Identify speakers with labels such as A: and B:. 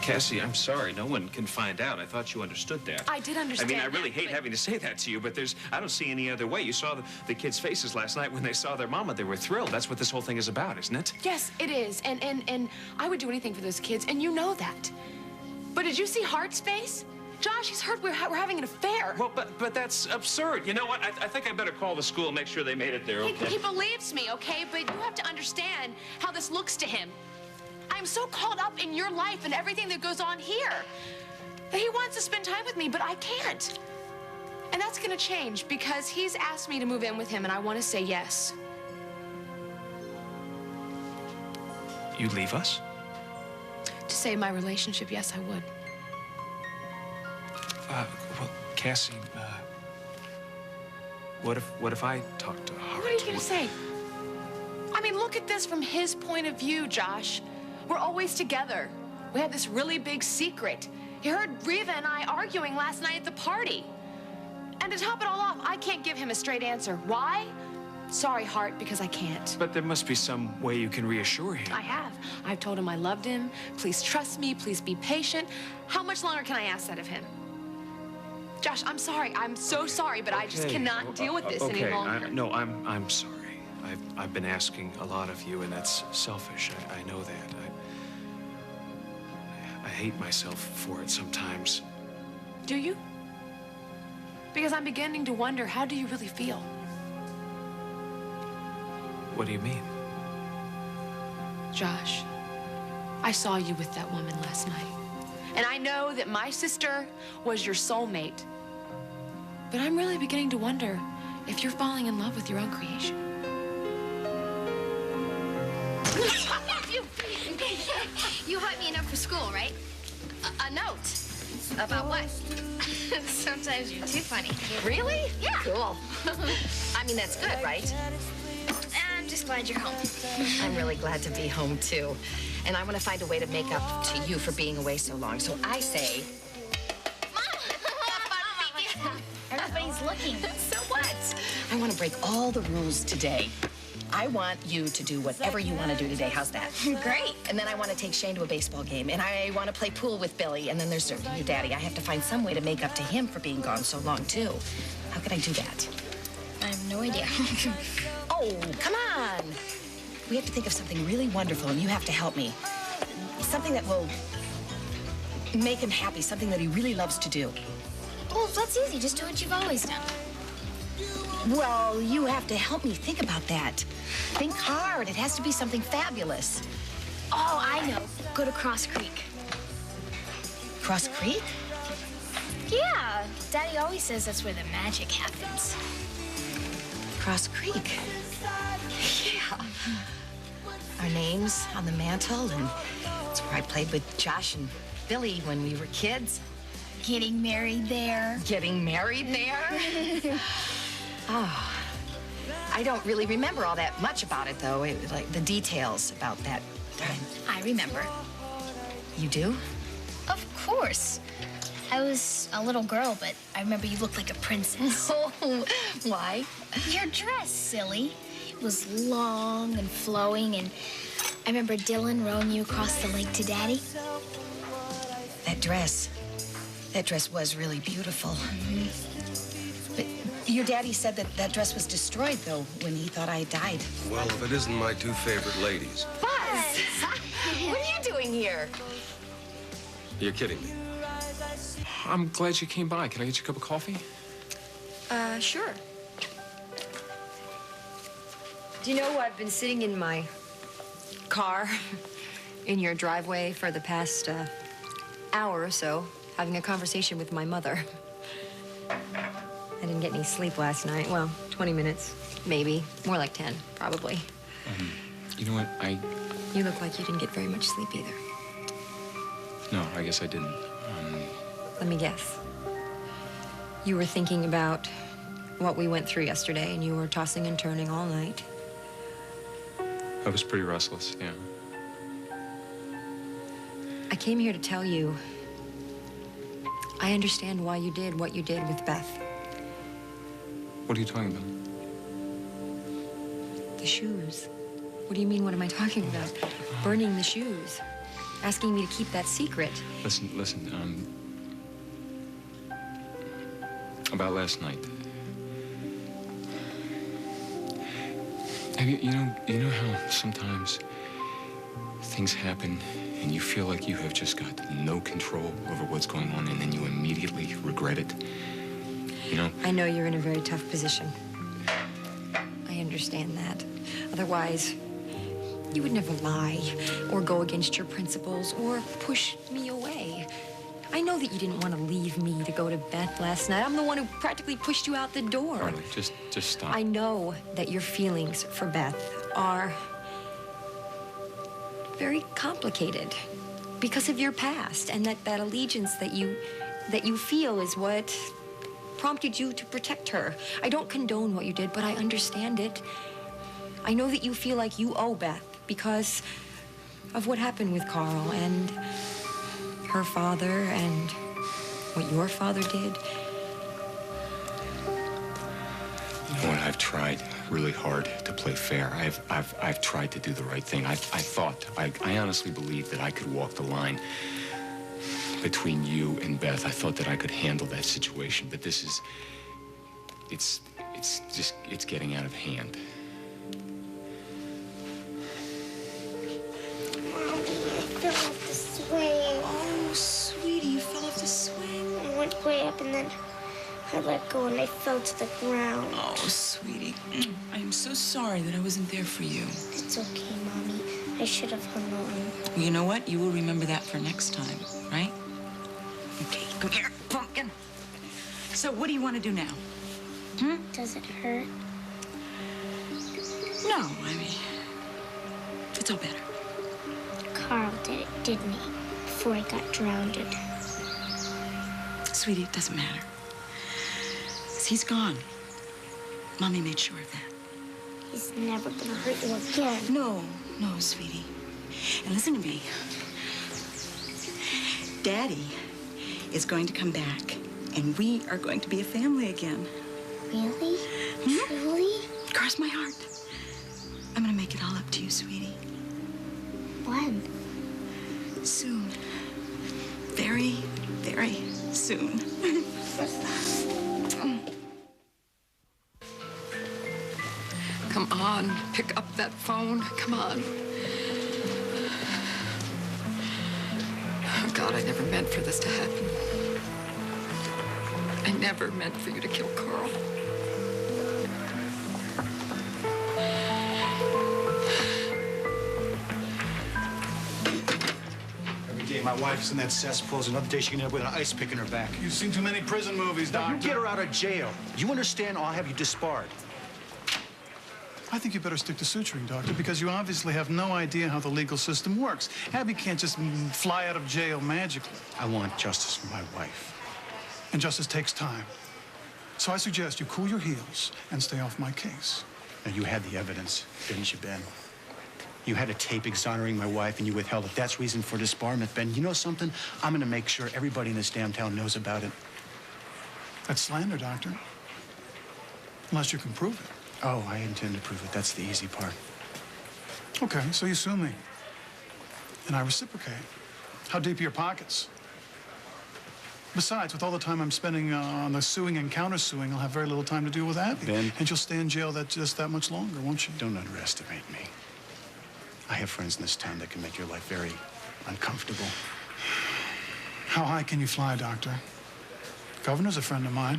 A: Cassie, I'm sorry. No one can find out. I thought you understood that.
B: I did understand.
A: I mean, I really hate having to say that to you, but I don't see any other way. You saw the kids' faces last night when they saw their mama. They were thrilled. That's what this whole thing is about, isn't it?
B: Yes, it is. And I would do anything for those kids, and you know that. But did you see Hart's face? Josh, he's heard we're having an affair.
A: Well, but that's absurd. You know what? I think I better call the school and make sure they made it there, okay?
B: He believes me, okay? But you have to understand how this looks to him. I'm so caught up in your life and everything that goes on here that he wants to spend time with me, but I can't. And that's gonna change because he's asked me to move in with him, and I want to say yes.
A: You leave us?
B: To save my relationship, yes, I would.
A: Well, Cassie, what if I talk to Hart?
B: What are you gonna say? I mean, look at this from his point of view, Josh. We're always together. We had this really big secret. He heard Reva and I arguing last night at the party. And to top it all off, I can't give him a straight answer. Why? Sorry, Hart, because I can't.
A: But there must be some way you can reassure him.
B: I have. I've told him I loved him. Please trust me. Please be patient. How much longer can I ask that of him? Josh, I'm sorry. I'm so sorry, but I just cannot deal with this any longer.
A: I'm sorry. I've been asking a lot of you, and that's selfish. I know that. I hate myself for it sometimes.
B: Do you? Because I'm beginning to wonder, how do you really feel?
A: What do you mean?
B: Josh, I saw you with that woman last night. And I know that my sister was your soulmate. But I'm really beginning to wonder if you're falling in love with your own creation.
C: You hyped me enough for school, right? A note. About what? Sometimes you're too funny.
D: Really?
C: Yeah.
D: Cool. I mean, that's good, right?
C: I'm just glad you're home.
D: I'm really glad to be home, too. And I want to find a way to make up to you for being away so long. So I say...
C: Mom! Everybody's looking.
D: So what? I want to break all the rules today. I want you to do whatever you want to do today. How's that?
C: Great.
D: And then I want to take Shane to a baseball game. And I want to play pool with Billy. And then there's your daddy. I have to find some way to make up to him for being gone so long, too. How could I do that?
C: I have no idea.
D: Oh, come on. We have to think of something really wonderful, and you have to help me. Something that will make him happy, something that he really loves to do.
C: Well, that's easy. Just do what you've always done.
D: Well, you have to help me think about that. Think hard. It has to be something fabulous.
C: Oh, I know. Go to Cross Creek.
D: Cross Creek?
C: Yeah. Daddy always says that's where the magic happens.
D: Cross Creek. Yeah. Our names on the mantle, and it's where I played with Josh and Billy when we were kids.
C: Getting married there.
D: Getting married there? Oh, I don't really remember all that much about it, though. Like the details about that time.
C: I remember.
D: You do?
C: Of course. I was a little girl, but I remember you looked like a princess.
D: Oh, why?
C: Your dress, silly. It was long and flowing, and I remember Dylan rowing you across the lake to Daddy.
D: That dress was really beautiful. But your daddy said that dress was destroyed, though, when he thought I died.
E: Well, if it isn't my two favorite ladies.
D: Buzz! What are you doing here?
E: You're kidding me.
A: I'm glad you came by. Can I get you a cup of coffee?
F: Sure. Do you know, I've been sitting in my car in your driveway for the past hour or so, having a conversation with my mother. I didn't get any sleep last night. Well, 20 minutes, maybe. More like 10, probably.
A: You know what?
F: You look like you didn't get very much sleep either.
A: No, I guess I didn't.
F: Let me guess. You were thinking about what we went through yesterday, and you were tossing and turning all night.
A: I was pretty restless, yeah.
F: I came here to tell you I understand why you did what you did with Beth.
A: What are you talking about?
F: The shoes. What do you mean, what am I talking about? Burning the shoes. asking me to keep that secret.
A: Listen, about last night. Have you know how sometimes things happen and you feel like you have just got no control over what's going on, and then you immediately regret it? You know?
F: I know you're in a very tough position. I understand that. Otherwise, you would never lie or go against your principles or push me away. I know that you didn't want to leave me to go to Beth last night. I'm the one who practically pushed you out the door.
A: Carly, just stop.
F: I know that your feelings for Beth are very complicated because of your past, and that allegiance that you feel is what prompted you to protect her. I don't condone what you did, but I understand it. I know that you feel like you owe Beth because of what happened with Carl and her father and what your father did.
A: You know what? I've tried really hard to play fair. I've tried to do the right thing. I honestly believed that I could walk the line between you and Beth. I thought that I could handle that situation, but this is, it's getting out of hand.
G: Fell off the swing.
D: Oh, sweetie, you fell off the swing.
G: I went way up and then I let go and I fell to the ground.
H: Oh, sweetie, I am so sorry that I wasn't there for you.
G: It's okay, Mommy. I should have hung on.
H: You know what? You will remember that for next time, right? Okay, come here, pumpkin. So what do you want to do now?
G: Does it hurt?
H: No, I mean, it's all better.
G: Carl did it, didn't he? Before I got drowned.
H: Sweetie, it doesn't matter. 'Cause he's gone. Mommy made sure of that.
G: He's never gonna hurt you again.
H: No, sweetie. And listen to me. Daddy is going to come back, and we are going to be a family again.
G: Really? Truly?
H: Cross my heart. I'm gonna make it all up to you, sweetie.
G: When?
H: Soon. Very, very soon.
I: Come on, pick up that phone. Come on. Oh, God, I never meant for this to happen. I never meant for you to kill Carl.
J: Every day my wife's in that cesspool. Another day she can end up with an ice pick in her back.
K: You've seen too many prison movies,
J: Now,
K: Doctor.
J: you get her out of jail. You understand, or I'll have you disbarred.
K: I think you better stick to suturing, Doctor, because you obviously have no idea how the legal system works. Abby can't just fly out of jail magically.
J: I want justice for my wife.
K: And justice takes time. So I suggest you cool your heels and stay off my case.
J: Now, you had the evidence, didn't you, Ben? You had a tape exonerating my wife, and you withheld it. That's reason for disbarment, Ben. You know something? I'm gonna make sure everybody in this damn town knows about it.
K: That's slander, Doctor. Unless you can prove it.
J: Oh, I intend to prove it. That's the easy part.
K: Okay, so you sue me. And I reciprocate. How deep are your pockets? Besides, with all the time I'm spending on the suing and countersuing, I'll have very little time to deal with Abby.
J: Ben.
K: And you'll stay in jail just that much longer, won't you?
J: Don't underestimate me. I have friends in this town that can make your life very uncomfortable.
K: How high can you fly, Doctor? Governor's a friend of mine.